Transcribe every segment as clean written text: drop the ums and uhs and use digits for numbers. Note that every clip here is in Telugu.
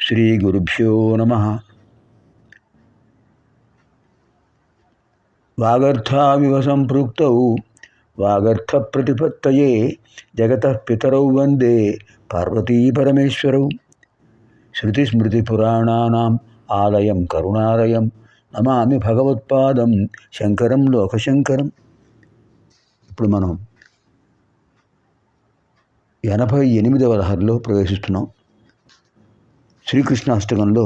శ్రీగురుభ్యో నమః. వాగర్థావివ సంపృక్తౌ వాగర్థప్రతిపత్తయే జగతః పితరౌ వందే పార్వతీ పరమేశ్వరౌ. శృతిస్మృతిపురాణానాం ఆలయం కరుణాలయం నమామి భగవత్పాదం శంకరం లోకశంకరం. ఇప్పుడు మనం 88వ లహరిలో ప్రవేశిస్తున్నాం. శ్రీకృష్ణాష్టకంలో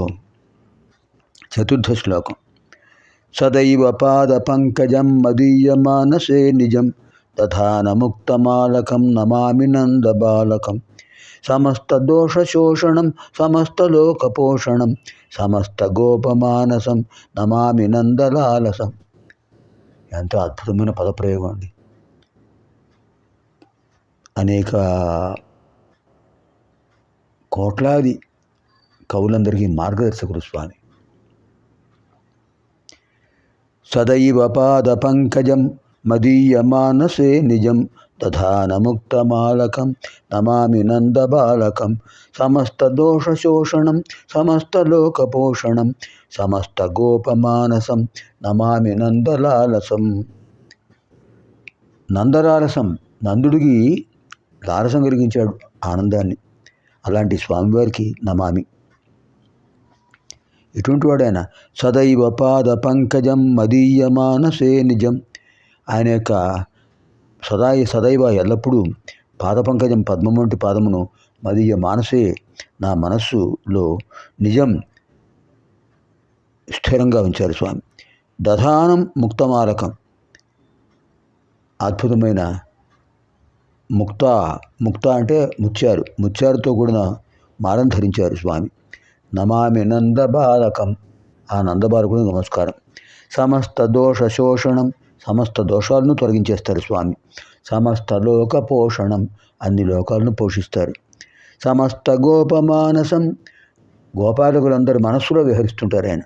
చతుర్థ శ్లోకం. సదైవ పాద పంకజం మదీయమానసే నిజం దధానముక్తమాలకం నమామి నందబాలకం. సమస్త దోషశోషణం సమస్తలోకపోషణం సమస్త గోపమానసం నమామి నందలాలసం. ఎంత అద్భుతమైన పదప్రయోగం అండి. అనేక కోట్లాది కవులందరికీ మార్గదర్శకుడు స్వామి. సదైవ పాద పంకజం మదీయమానసే నిజం దధానముక్తమాలకం నమామి నందబాలకం. సమస్త దోషశోషణం సమస్తలోకపోషణం సమస్త గోపమానసం నమామి నందలాలసం. నందలాలసం, నందుడికి లాలసం కలిగించాడు ఆనందాన్ని. అలాంటి స్వామివారికి నమామి. ఎటువంటి వాడైనా సదైవ పాద పంకజం మదీయమానసే నిజం. ఆయన యొక్క సదైవ ఎల్లప్పుడూ పాదపంకజం పద్మం వంటి పాదమును మదీయ మానసే నా మనస్సులో నిజం స్థిరంగా ఉంచారు స్వామి. దధానం ముక్తమాలకం, అద్భుతమైన ముక్త అంటే ముత్యారుతో కూడిన మాలను ధరించారు స్వామి. నమామి నందబాలకం, ఆ నందబాలకుడికి నమస్కారం. సమస్త దోష శోషణం, సమస్త దోషాలను తొలగించేస్తారు స్వామి. సమస్త లోక పోషణం, అన్ని లోకాలను పోషిస్తారు. సమస్త గోపమానసం, గోపాలకులందరి మనస్సులో విహరిస్తుంటారు ఆయన.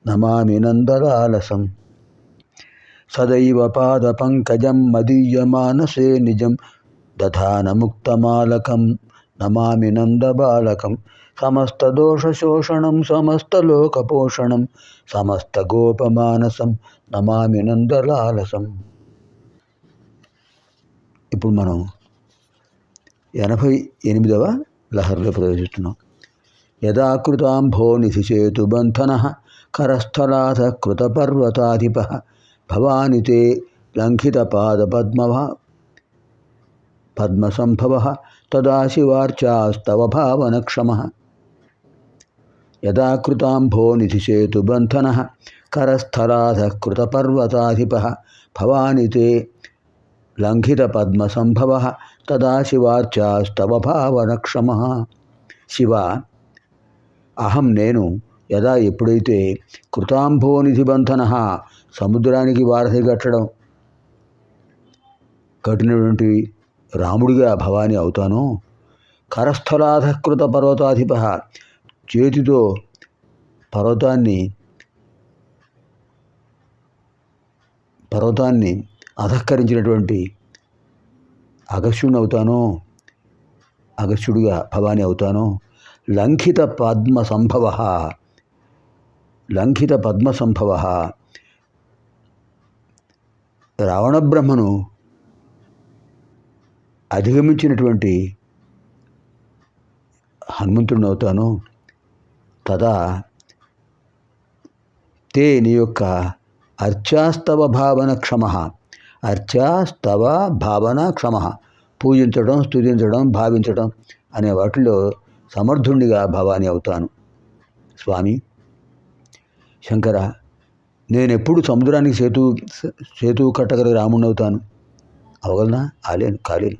నమామి నందలాలసం. సదైవ పాద పంకజం మదీయమానసే నిజం దధానముక్తమాలకం నమామి నందబాలకం. సమస్త దోషశోషణం సమస్తలోకపోషణం సమస్త గోపమానసం నమామి నందలాలసం. ఇప్పుడు మనం 88వ లహరిలో ప్రవేశిస్తున్నాం. యదాకృతాంభో నిధిచేతు బంధనః కరస్థలాథ కృతపర్వతాధిపః భవాని తే లంఘిత పాద పద్మసంభవః తదా శివార్చాస్తవ భావనక్షమః. యదాకృతాంభో నిధిచేతు బంధనః కరస్థలాథ కృతపర్వతాధిపః భవాని తే లంఘిత పద్మసంభవః తదా శివార్చాస్తవ భావనక్షమః. శివ, అహం నేను, యదా ఎప్పుడైతే కృతాంభోనిధి బంధనః సముద్రానికి వారధి కట్టినటువంటి రాముడిగా భవాని అవుతానో, కరస్థలాధకృత పర్వతాధిప, చేతితో పర్వతాన్ని అధక్కరించినటువంటి అగస్త్యుడిగా భవాని అవుతానో, లంఘిత పద్మసంభవ రావణ బ్రహ్మను అధిగమించినటువంటి హనుమంతుడిని అవుతాను. తదా తే నీ యొక్క అర్చాస్తవ భావన క్షమ, పూజించడం, స్తుతించడం, భావించడం అనే వాటిలో సమర్థుడిగా భవాని అవుతాను. స్వామి శంకర, నేనెప్పుడు సముద్రానికి సేతువు కట్టగల రాముడిని అవుతాను. అవగలనా? కాలేను.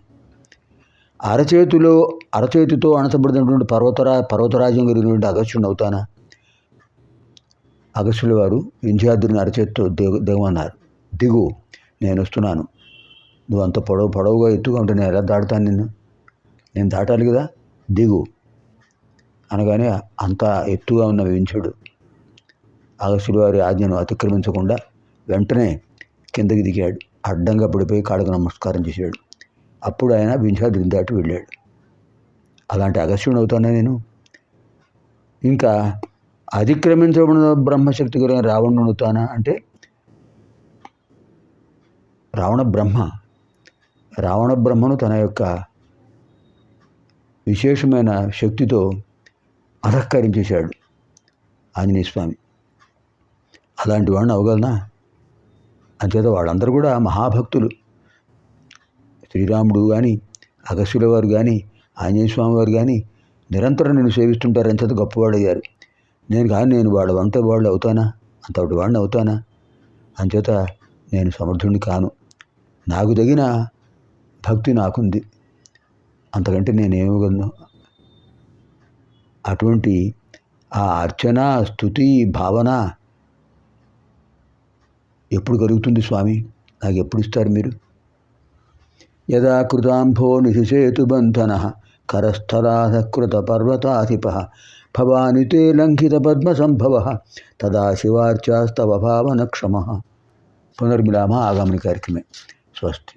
అరచేతితో అణచబడినటువంటి పర్వతరాజ్యం కలిగినటువంటి అగస్త్యుని అవుతానా? అగస్త్యుల వారు వింధ్యాద్రిని అరచేతితో దిగమన్నారు. దిగు, నేను వస్తున్నాను. నువ్వు అంత పొడవుగా ఎత్తుగా ఉంటే నేను ఎలా దాటుతాను నిన్ను? నేను దాటాలి కదా, దిగు అనగానే అంత ఎత్తుగా ఉన్న వింధ్యుడు అగస్త్యుల వారి ఆజ్ఞను అతిక్రమించకుండా వెంటనే కిందకి దిగాడు. అడ్డంగా పడిపోయి కాళ్ళకు నమస్కారం చేశాడు. అప్పుడు ఆయన వింధ్యాద్రిని దాటి వెళ్ళాడు. అలాంటి అగస్త్యుని అవుతానా నేను? ఇంకా అతిక్రమించబడిన బ్రహ్మశక్తి గురైన రావణుడు తానా అంటే రావణ బ్రహ్మను తన యొక్క విశేషమైన శక్తితో అధక్కరించేశాడు ఆంజనేయ స్వామి. అలాంటి వాడిని అవగలనా? అంచేత వాళ్ళందరూ కూడా మహాభక్తులు. శ్రీరాముడు కానీ, అగస్త్యుల వారు కానీ, ఆంజనేయ స్వామి వారు కానీ నిరంతరం నేను సేవిస్తుంటారు. అంచేత గొప్పవాడయ్యారు. నేను వాళ్ళ వంట వాళ్ళు అవుతానా? అంతటి వాడిని అవుతానా? అంచేత నేను సమర్థుడిని కాను. నాకు తగిన భక్తి నాకుంది, అంతకంటే నేనేమగలను? అటువంటి ఆ అర్చన, స్తుతి, భావన ఎప్పుడు కలుగుతుంది స్వామి? నాకు ఎప్పుడు ఇస్తారు మీరు? యదా కృతాంభో నిశిసేతు బంధన కరస్థలాధకృత పర్వతాధిప భవాని తే లంఘిత పద్మ సంభవ తదా శివార్చాస్తవ భావన క్షమ. పునర్మిలామ ఆగామిని కార్యక్రమే. స్వస్తి.